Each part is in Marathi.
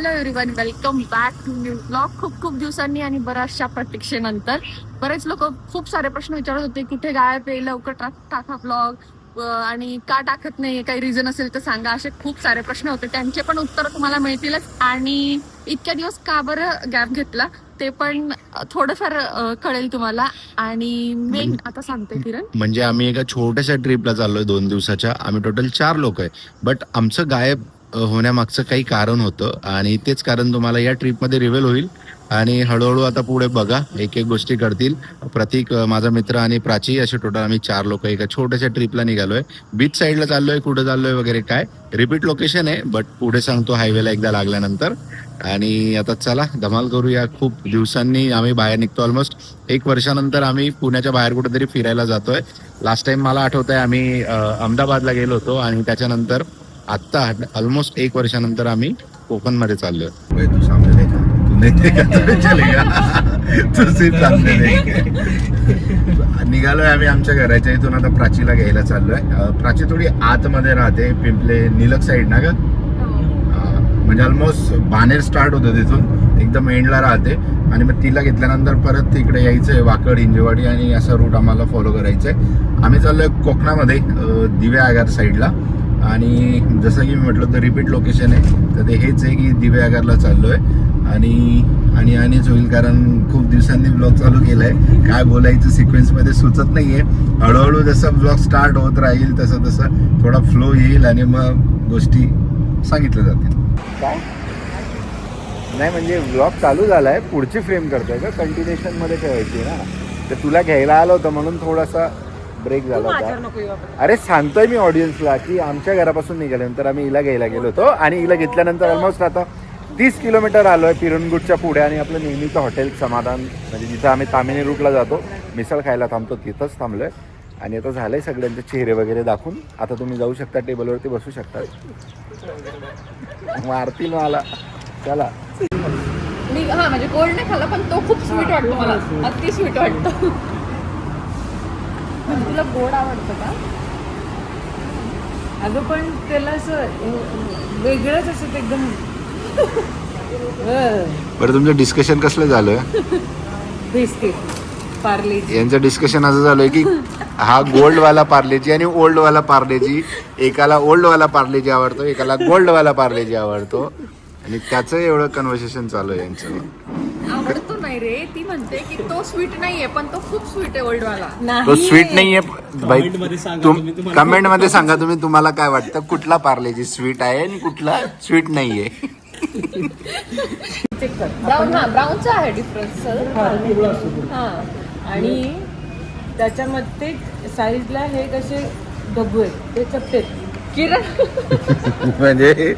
Hello everyone, welcome back to new blog. खूप दिवसांनी आणि बऱ्याचशा प्रतीक्षेनंतर बरेच लोक खूप सारे प्रश्न विचारत होते, कुठे गायब आहे, लवकर टाका ब्लॉग आणि का टाकत नाही, काही रिझन असेल तर सांगा. असे खूप सारे प्रश्न होते, त्यांचे पण उत्तर तुम्हाला मिळतीलच. आणि इतक्या दिवस का बरं गॅप घेतला ते पण थोडंफार कळेल तुम्हाला. आणि मेन आता सांगते किरण, म्हणजे आम्ही एका छोट्याशा ट्रिपला चाललोय 2 दिवसाच्या. आम्ही टोटल 4 लोक आहे. बट आमचं गायब होण्यामागचं काही कारण होतं आणि तेच कारण तुम्हाला या ट्रिपमध्ये रिव्हील होईल. आणि हळूहळू आता पुढे बघा एक एक गोष्टी करतील. प्रतीक, माझा मित्र आणि प्राची असे टोटल आम्ही 4 लोक एका छोट्याशा ट्रिपला निघालोय. बीच साईडला चाललोय, कुठं चाललोय वगैरे काय रिपीट लोकेशन आहे, बट पुढे सांगतो हायवेला एकदा लागल्यानंतर. आणि आता चला धमाल करूया. खूप दिवसांनी आम्ही बाहेर निघतो. ऑलमोस्ट 1 वर्षानंतर आम्ही पुण्याच्या बाहेर कुठेतरी फिरायला जातोय. लास्ट टाइम मला आठवत आहे आम्ही अहमदाबादला गेलो होतो आणि त्याच्यानंतर आत्ता ऑलमोस्ट 1 वर्षानंतर आम्ही कोकणमध्ये चाललोय. तू सामने देखा, तू नाही देखा तो चलेगा, तू सिर्फ सामने देख. निघालोय आम्ही आमच्या घराच्या इथून. आता प्राचीला घ्यायला चाललोय. प्राची थोडी आतमध्ये राहते, पिंपले निलक साईड ना ग, म्हणजे ऑलमोस्ट बाणेर स्टार्ट होतं तिथून एकदम एंडला राहते. आणि मग तिला घेतल्यानंतर परत तिकडे यायचंय, वाकड, इंजेवाडी आणि असा रूट आम्हाला फॉलो करायचंय. आम्ही चाललोय कोकणामध्ये, दिवे आगार साईडला. आणि जसं की मी म्हटलं तर रिपीट लोकेशन आहे, तर ते हेच आहे की दिवे आगारला चाललोय. आणिच होईल कारण खूप दिवसांनी ब्लॉग चालू केलाय. काय बोलायचं सिक्वेन्समध्ये सुचत नाहीये. हळूहळू जसं ब्लॉग स्टार्ट होत राहील तसं थोडा फ्लो येईल आणि मग गोष्टी सांगितल्या जातील. काय नाही म्हणजे ब्लॉग चालू झालाय, पुढची फ्रेम करतोय का, कंटिन्युएशन मध्ये ठेवायची ना. तर तुला घ्यायला आलो होतं म्हणून थोडासा ब्रेक झाला होता. अरे सांगतोय मी ऑडियन्सला की आमच्या घरापासून निघाल्यानंतर आम्ही हिला घ्यायला गेलो होतो आणि हिला घेतल्यानंतर ऑलमोस्ट आता 30 किलोमीटर आलोय पिरनगुटच्या पुढे. आणि आपलं नेहमीचं हॉटेल समाधान, म्हणजे जिथं आम्ही तामिनी रूटला जातो मिसळ खायला थांबतो, तिथंच थांबलोय. आणि आता झालंय सगळ्यांचे चेहरे वगैरे दाखवून. आता तुम्ही जाऊ शकता, टेबलवरती बसू शकता. मारतील मला. चला. हा म्हणजे गोड नाही खाल्ला पण तो खूप स्वीट वाटतो मला, अति स्वीट वाटतो. तुला गोड आवडतं का? अगं पण त्याला असं वेगळंच असं एकदम. बरं, तुमचं डिस्कशन कसलं झालं? बिस्किट पार्ले यांचं डिस्कशन असं झालंय की हा गोल्डवाला पार्लेजी आणि ओल्डवाला पार्लेजी, एकाला ओल्डवाला पार्लेजी आवडतो, एकाला गोल्डवाला पार्लेजी आवडतो. आणि त्याचं एवढं कन्व्हर्सेशन चालू आहे यांचं. आवडतो नाही रे, ती म्हणते की तो स्वीट नाहीये पण तो खूप स्वीट आहे ओल्डवाला. तो स्वीट नाहीये. कमेंट मध्ये सांगा तुम्ही, तुम्हाला काय वाटतं कुठला पार्लेजी स्वीट आहे आणि कुठला स्वीट नाहीये. ब्राऊनचा आहे डिफरन्स. आणि त्याच्यामध्ये साईजला हे कसे डब्बू आहेत ते चपटे किरण. म्हणजे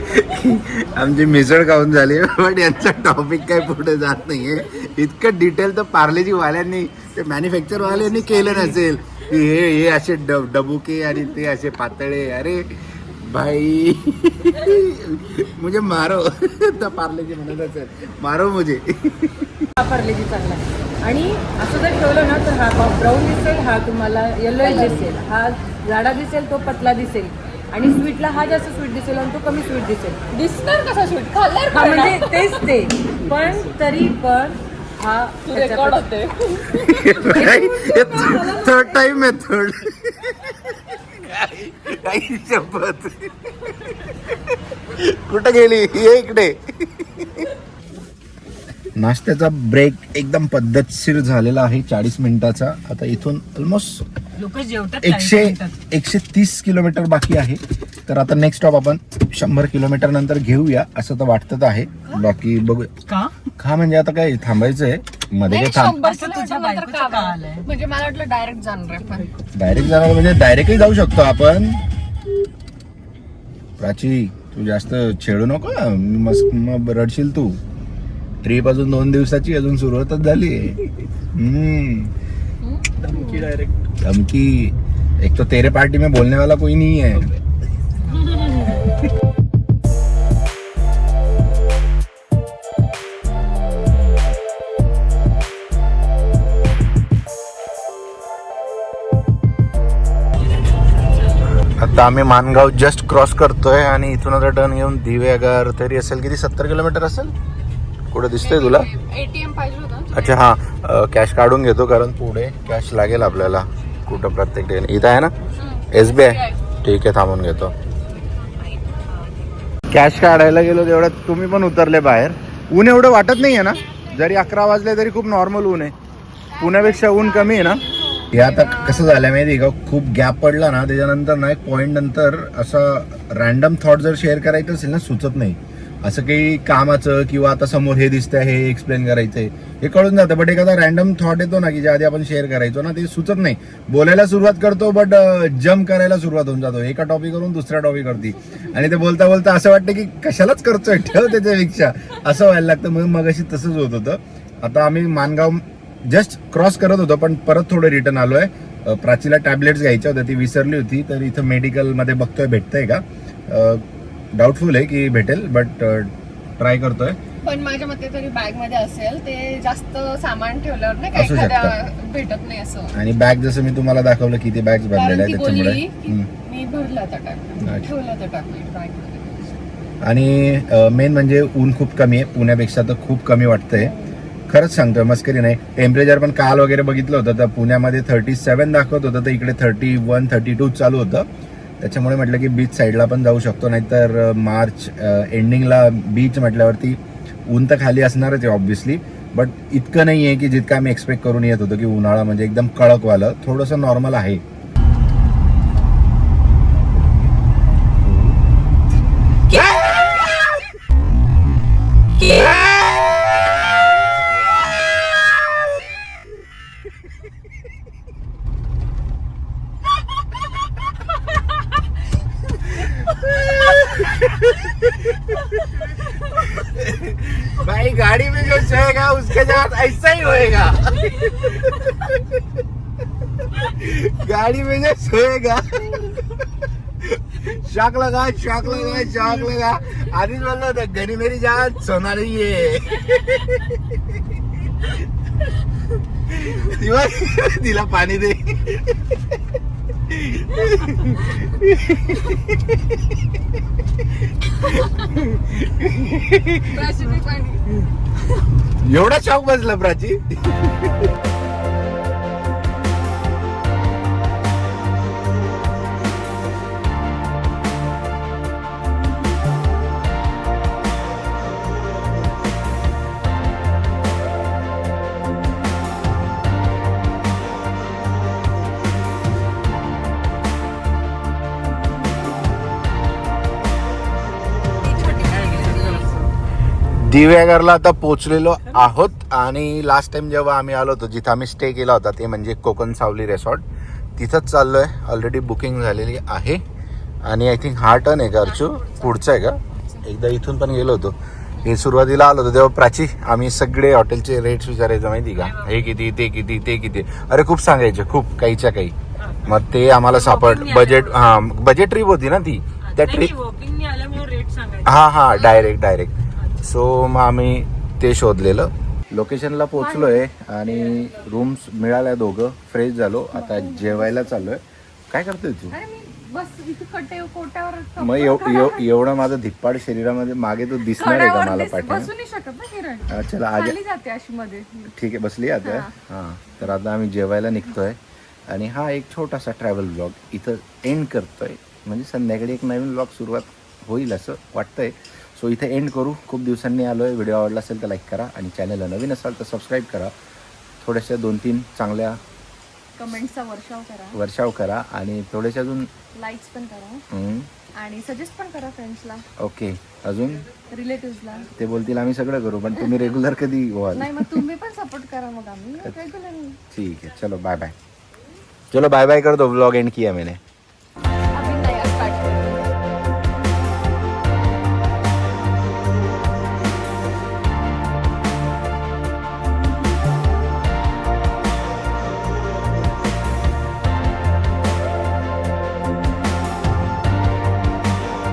आमची मिसळ खाऊन झाली, पण यांचा टॉपिक काय पुढे जात नाहीये. इतकं डिटेल तर पार्लेजी वाल्यांनी, ते मॅन्युफॅक्चर वाल्यांनी केलं नसेल की हे असे डबुके आणि ते असे पातळे. अरे भाई मुझे मारो. तर पार्लेजी म्हणत असेल मारो मुझे. हा पार्लेजी चांगला आहे. आणि असं जर ठेवलं ना तर हा ब्राऊन दिसेल, हा तुम्हाला येलो दिसेल, हा जाडा दिसेल, तो पतला दिसेल. आणि स्वीटला हा जास्त स्वीट दिसेल आणि तो कमी स्वीट दिसेल. दिसणार कसा स्वीट खाल्ल्यावर हा म्हणजे तेच ते, पण तरी पण हा रेकॉर्ड होते. थर्ड टाइम आहे, थर्ड. काही शपथ. कुठं गेली, ये इकडे. नाश्त्याचा ब्रेक एकदम पद्धतशीर झालेला आहे, 40 मिनिटाचा. आता इथून ऑलमोस्ट लोक जेवतात 130 किलोमीटर बाकी आहे. तर आता नेक्स्ट स्टॉप आपण 100 किलोमीटर नंतर घेऊया असं तर वाटत आहे. बाकी बघू का म्हणजे आता काय थांबायचंय मध्ये, काय थांब म्हणजे मला वाटलं डायरेक्ट जाणार आहे. पण डायरेक्ट जाणार म्हणजे डायरेक्टही जाऊ शकतो आपण. प्राची तू जास्त छेडू नको, मस्त मग रडशील तू. ट्रिप अजून 2 दिवसाची, अजून सुरुवातच झाली. धमकी डायरेक्ट धमकी. एक तो तेरे पार्टी में बोलने वाला कोई नहीं है. आता आम्ही मानगाव जस्ट क्रॉस करतोय आणि इथून आता टर्न घेऊन दिवेगार तरी असेल किती 70 किलोमीटर असेल. कुठं दिसतंय तुला? ATM पाहिजे होतं. अच्छा हां, कॅश काढून घेतो कारण पुढे कॅश लागेल आपल्याला कुठं प्रत्येक ठिकाणी. इथं आहे ना SBI? ठीक आहे, थांबून घेतो. कॅश काढायला गेलो तेवढ्यात तुम्ही पण उतरले बाहेर. ऊन एवढं वाटत नाही आहे ना, जरी 11 वाजले तरी खूप नॉर्मल ऊन आहे. पुण्यापेक्षा ऊन कमी आहे ना. हे आता कसं झालं माहिती का, खूप गॅप पडला ना त्याच्यानंतर ना एक पॉईंट नंतर असं रॅन्डम थॉट जर शेअर करायचं असेल ना सुचत नाही. असं काही कामाचं किंवा आता समोर हे दिसतंय हे एक्सप्लेन करायचंय हे कळून जातं, बट एखादा रॅन्डम थॉट येतो ना की ज्या आधी आपण शेअर करायचो ना ते सुचत नाही. बोलायला सुरुवात करतो बट जम्प करायला सुरुवात होऊन जातो एका टॉपिकवरून दुसऱ्या टॉपिकवरती, आणि ते बोलता बोलता असं वाटतं की कशालाच करतोय, ठेव त्याच्यापेक्षा असं व्हायला लागतं. मग अशी तसंच होत होतं. आता आम्ही मानगाव जस्ट क्रॉस करत होतो पण परत थोडं रिटर्न आलोय. प्राचीला टॅबलेट्स घ्यायच्या होत्या, ती विसरली होती, तर इथं मेडिकलमध्ये बघतोय भेटतंय का. डाऊटफुल आहे की भेटेल बट ट्राय करतोय. पण माझ्या मते तरी बॅग मध्ये असेल, ते जास्त सामान ठेवल्यावर नाही का असू एखाद्या शकतं. भेटत नाही असं. आणि बॅग जसं मी तुम्हाला दाखवलं किती बॅग्स भरलेल्या कारण आहेत ती त्याच्यामुळे. बोलली की मी भरला तर टाकलं, अच्छा. ठेवला तर टाकलं बॅग मध्ये. आणि मेन म्हणजे ऊन खूप कमी आहे, पुण्यापेक्षा तर खूप कमी वाटतंय. खरंच सांगतोय, मस्करी नाही. टेम्परेचर पण काल वगैरे बघितलं होतं तर पुण्यामध्ये 37 दाखवत होतं, तर इकडे 31, 32 चालू होतं. त्याच्यामुळे म्हटलं की बीच साईडला पण जाऊ शकतो, नाहीतर मार्च एंडिंगला बीच म्हटल्यावरती ऊन तर खाली असणारच आहे ऑब्व्हियसली, बट इतकं नाही आहे की जितकं आम्ही एक्सपेक्ट करून येत होतो की उन्हाळा म्हणजे एकदम कडकवालं. थोडंसं नॉर्मल आहे. भाई गाड़ी में जो सोएगा उसके साथ ऐसा ही होएगा. गाड़ी में जो सोएगा शॉक लगा. आधीच बोललो होतं घरी मेरी जान सोना नहीं है. तिला पाणी दे. एवढा शॉक बसला प्राची. दिवेगारला आता पोहोचलेलो आहोत. आणि लास्ट टाइम जेव्हा आम्ही आलो होतो जिथं आम्ही स्टे केला होता ते म्हणजे कोकण सावली रिसॉर्ट, तिथंच चाललोय. ऑलरेडी बुकिंग झालेली आहे. आणि आय थिंक हा टर्न आहे का अर्चू, पुढचा आहे का. एकदा इथून पण गेलो होतो. हे सुरुवातीला आलो होतो तेव्हा प्राची आम्ही सगळे हॉटेलचे रेट्स विचारायचो माहिती का, हे किती ते किती ते किती, अरे खूप सांगायचे खूप काहीच्या काही. मग ते आम्हाला बजेट बजेट ट्रिप होती ना ती, त्या ट्रिप हा डायरेक्ट. सो मग आम्ही ते शोधलेलं. लोकेशनला पोहोचलोय आणि रूम्स मिळाल्या, दोघं फ्रेश झालो. आता जेवायला चाललोय. काय करतोय तू? मग एवढं माझं धिप्पाड शरीरामध्ये मागे तू दिसणार आहे का मला पाठीमागे? चला आज ठीक आहे, बसली आता. हां, तर आता आम्ही जेवायला निघतोय. आणि हा एक छोटासा ट्रॅव्हल ब्लॉग इथं एंड करतोय. म्हणजे संध्याकाळी एक नवीन ब्लॉग सुरुवात होईल असं वाटतंय. सो इथे एंड करू. खूप दिवसांनी आलो आहे. व्हिडिओ आवडला असेल तर लाईक करा आणि चॅनलला नवीन असाल तर सबस्क्राईब करा. थोड्याशा 2-3 चांगल्या कमेंट्सचा वर्षाव करा आणि थोडेसे अजून लाईक्स पण करा आणि सजेस्ट पण करा फ्रेंड्सला. ओके, अजून रिलेटिव्हजला. ते बोलतील आम्ही सगळं करू, पण तुम्ही रेग्युलर कधी व्हाल? नाही, मग तुम्ही पण सपोर्ट करा, मग आम्ही रेग्युलर. ठीक आहे, चलो बाय बाय. चलो बाय बाय कर दो, व्लॉग एंड किया मैंने.